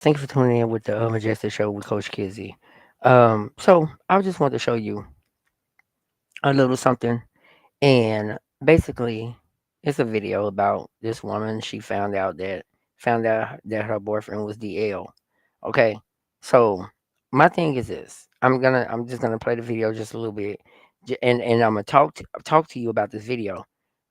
Thank you for tuning in with the Majestic Show with Coach Kizzy. So I just want to show you a little something, and basically, it's a video about this woman. She found out that her boyfriend was DL. Okay, so my thing is this: I'm just gonna play the video just a little bit, and I'm gonna talk to you about this video.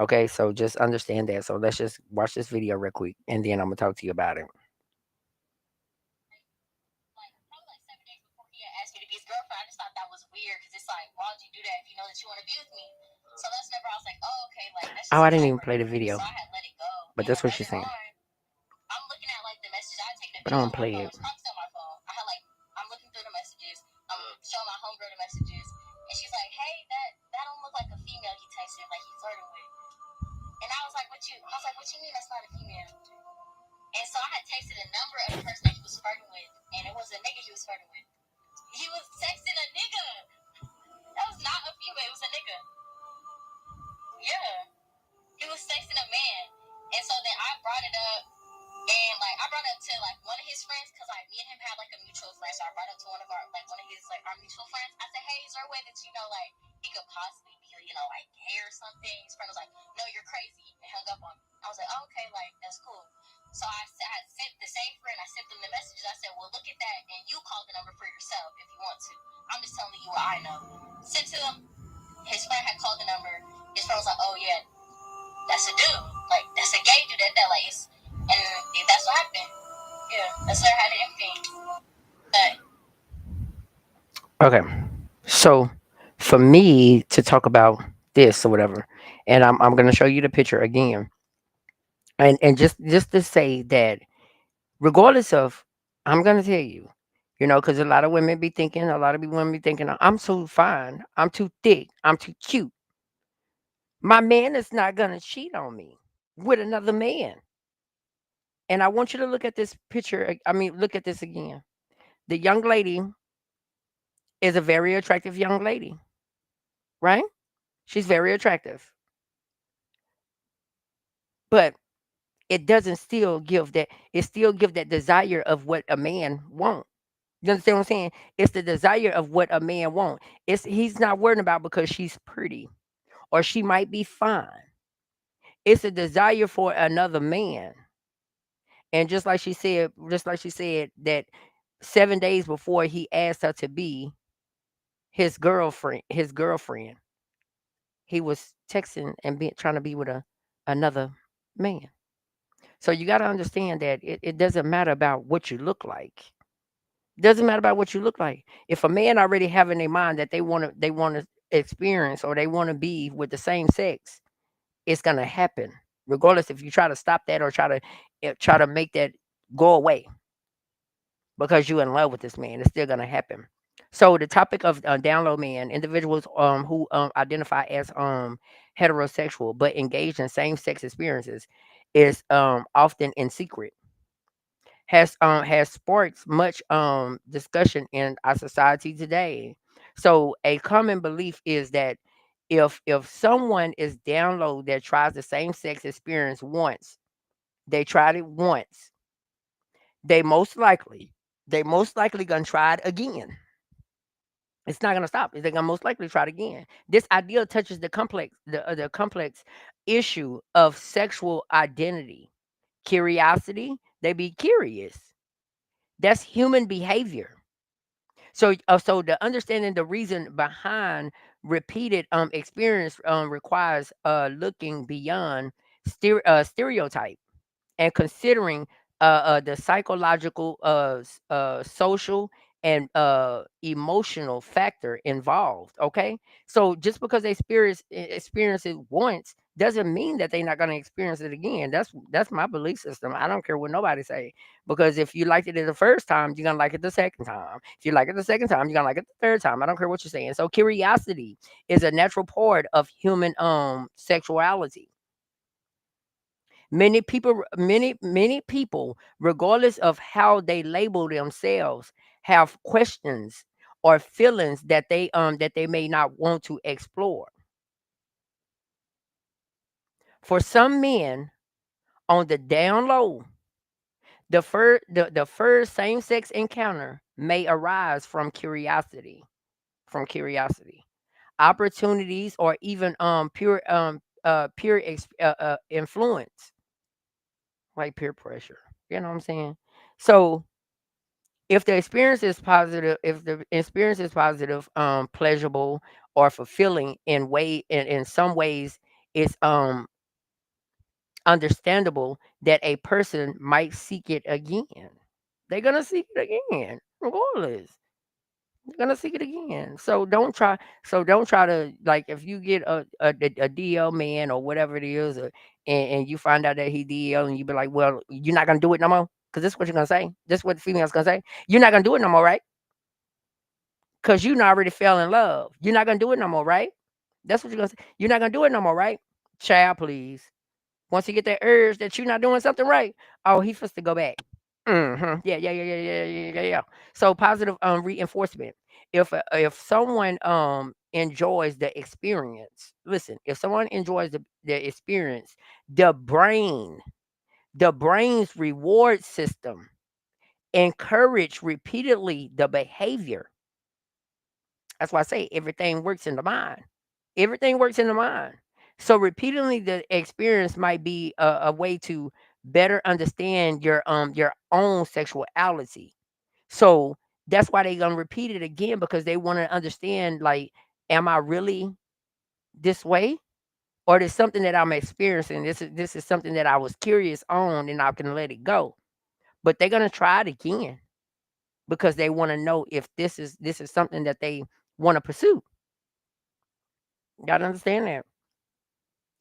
Okay, so just understand that. So let's just watch this video real quick, and then I'm gonna talk to you about it. Oh, I didn't even play the video, but that's what she's saying. But I don't play it. Okay, so for me to talk about this or whatever, and I'm gonna show you the picture again, and just to say that regardless of, I'm gonna tell you, because a lot of women be thinking, a lot of women be thinking, I'm so fine, I'm too thick, I'm too cute. My man is not gonna cheat on me with another man. And I want you to look at this picture. I mean, look at this again. The young lady is a very attractive young lady, right? She's very attractive, but it doesn't still give that. It still give that desire of what a man want. You understand what I'm saying? It's the desire of what a man want. He's not worrying about because she's pretty or she might be fine. It's a desire for another man. And just like she said that 7 days before he asked her to be his girlfriend, he was texting and trying to be with another man. So you got to understand that it doesn't matter about what you look like. Doesn't matter about what you look like. If a man already have in their mind that they want to experience or they want to be with the same sex, it's gonna happen, regardless if you try to stop that or try to make that go away because you're in love with this man. It's still gonna happen. So the topic of download man, individuals who identify as heterosexual but engaged in same sex experiences, is often in secret, has sparked much discussion in our society today. So a common belief is that if someone is download that tries the same sex experience once, they tried it once, they most likely they most likely gonna try it again. It's not gonna stop. They're gonna most likely try it again. This idea touches the complex issue of sexual identity, curiosity. They be curious. That's human behavior. So the understanding the reason behind repeated experience requires looking beyond stereotype and considering the psychological, social, and emotional factor involved. Okay, so just because they experience it once doesn't mean that they're not going to experience it again. That's my belief system. I don't care what nobody say, because if you liked it the first time, you're gonna like it the second time. If you like it the second time, you're gonna like it the third time. I don't care what you're saying. So curiosity is a natural part of human sexuality. Many people, regardless of how they label themselves, have questions or feelings that they may not want to explore. For some men, on the down low, The first same-sex encounter may arise from curiosity, opportunities, or even pure influence, like peer pressure. You know what I'm saying? So if the experience is positive, pleasurable, or fulfilling in some ways, it's understandable that a person might seek it again. They're gonna seek it again, regardless. They're gonna seek it again. Don't try to, like, if you get a DL man or whatever it is, and you find out that he DL, and you be like, well, you're not gonna do it no more, because this is what you're gonna say. This is what the female's gonna say. You're not gonna do it no more, right? Because you already fell in love. You're not gonna do it no more, right? That's what you're gonna say. You're not gonna do it no more, right? Child, please. Once you get that urge that you're not doing something right, oh, he supposed to go back. Yeah, yeah, yeah, yeah, yeah, yeah, yeah, yeah. So positive reinforcement. If someone enjoys the experience, listen. If someone enjoys the experience, the brain, the brain's reward system encourage repeatedly the behavior. That's why I say everything works in the mind. Everything works in the mind. So repeatedly the experience might be a way to better understand your own sexuality. So that's why they're gonna repeat it again, because they want to understand, like, am I really this way? Or there's something that I'm experiencing. This is something that I was curious on and I can let it go. But they're gonna try it again because they want to know if this is something that they want to pursue. Gotta understand that.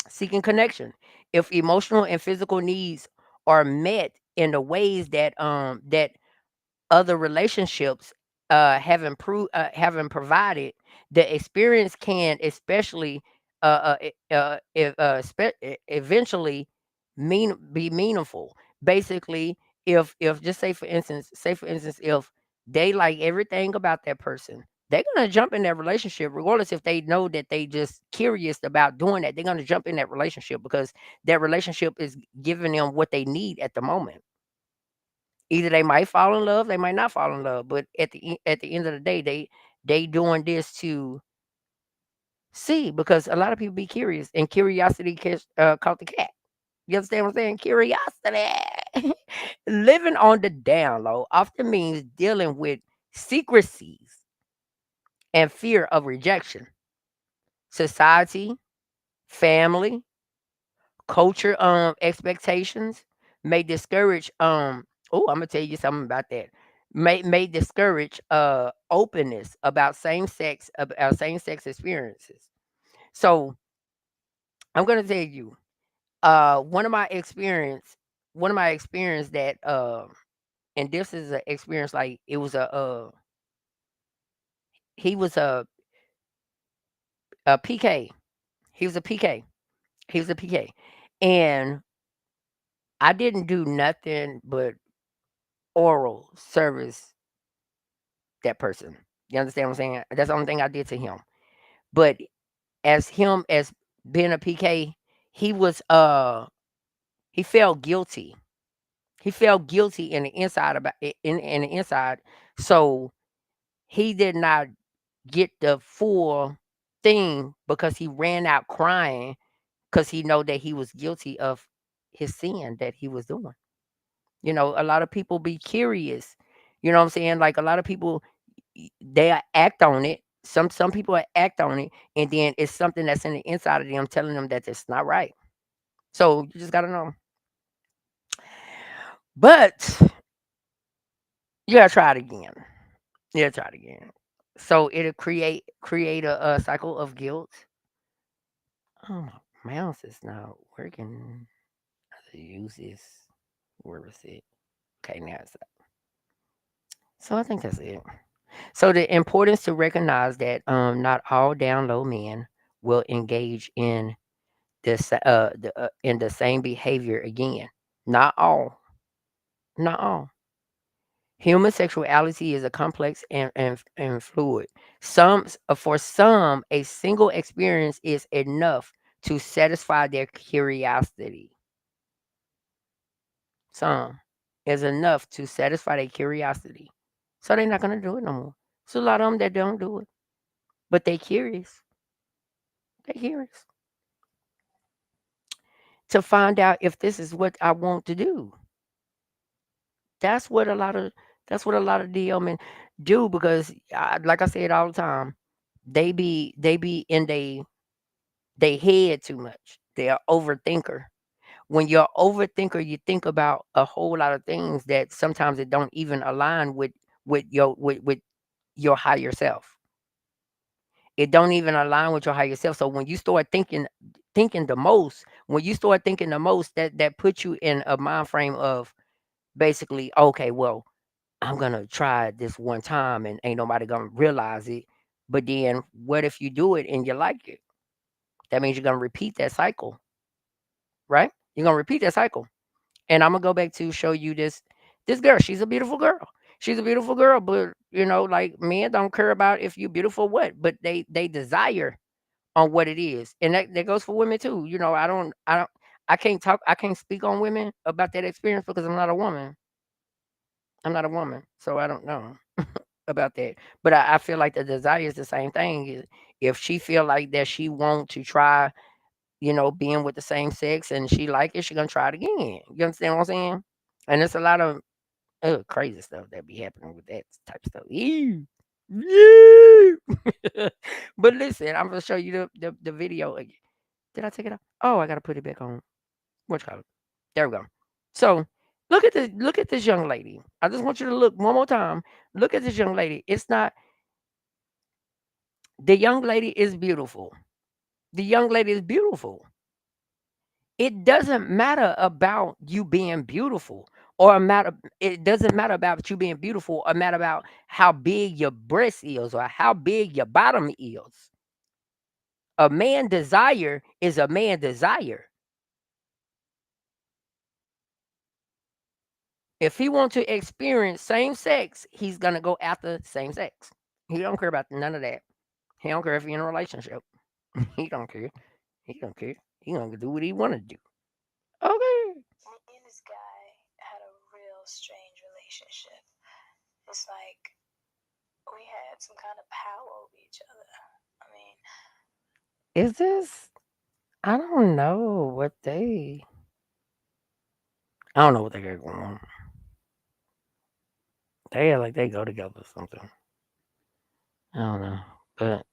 Seeking connection. If emotional and physical needs are met in the ways that other relationships haven't provided, the experience can especially eventually be meaningful. Basically, if just say for instance, if they like everything about that person, they're gonna jump in that relationship regardless if they know that they just curious about doing that. They're gonna jump in that relationship because that relationship is giving them what they need at the moment. Either they might fall in love, they might not fall in love, but at the end of the day, they doing this to see, because a lot of people be curious, and curiosity caught the cat. You understand what I'm saying? Curiosity. Living on the down low often means dealing with secrecies and fear of rejection. Society, family, culture expectations may discourage oh, I'm gonna tell you something about that. May discourage openness about same sex experiences. So I'm gonna tell you one of my experience that and this is an experience, like, it was he was a PK. He was a PK. He was a PK. And I didn't do nothing but oral service that person. You understand what I'm saying? That's the only thing I did to him. But as being a PK, he was he felt guilty. He felt guilty in the inside in the inside. So he did not get the full thing because he ran out crying because he know that he was guilty of his sin that he was doing. A lot of people be curious. You know what I'm saying? Like, a lot of people, they act on it. Some people act on it, and then it's something that's in the inside of them telling them that it's not right. So you just gotta know. But you gotta try it again. You gotta try it again. So it'll create a cycle of guilt. Oh, my mouse is not working. I use this. Where is it? Okay, now it's up. So I think that's it. So the importance to recognize that not all down low men will engage in in the same behavior again. Not all. Not all. Human sexuality is a complex and fluid. For some, a single experience is enough to satisfy their curiosity. Some. is enough to satisfy their curiosity. So they're not gonna do it no more. So a lot of them that don't do it, but they curious. They curious to find out if this is what I want to do. That's what a lot of that's what a lot of DL men do because, like I said all the time, they be in they head too much. They're overthinker. When you're overthinker, you think about a whole lot of things that sometimes it don't even align with your higher self. It don't even align with your higher self. So when you start thinking the most, when you start thinking the most, that puts you in a mind frame of basically, okay, well, I'm gonna try it this one time and ain't nobody gonna realize it. But then what if you do it and you like it? That means you're gonna repeat that cycle, right? You're gonna repeat that cycle. And I'm gonna go back to show you this girl. She's a beautiful girl. She's a beautiful girl, but like men don't care about if you beautiful what, but they desire on what it is. And that goes for women too. I can't speak on women about that experience because I'm not a woman. I'm not a woman. So I don't know about that. But I feel like the desire is the same thing. If she feel like that she want to try, being with the same sex and she like it, she gonna try it again. You understand what I'm saying? And it's a lot of crazy stuff that be happening with that type of stuff. Ew. Ew. But listen, I'm gonna show you the video again. Did I take it off? Oh, I gotta put it back on. What you call it? There we go. So look at this young lady. I just want you to look one more time. Look at this young lady. It's not the young lady is beautiful. The young lady is beautiful. It doesn't matter about you being beautiful or a matter it doesn't matter about you being beautiful or matter about how big your breast is or how big your bottom is. A man desire is a man desire. If he wants to experience same sex, he's gonna go after same sex. He don't care about none of that. He don't care if you're in a relationship. He don't care. He don't care. He gonna do what he wanna do. Okay. Me and this guy had a real strange relationship. It's like we had some kind of power over each other. I mean, Is this I don't know what they I don't know what they got going on. They act like they go together or something. I don't know. But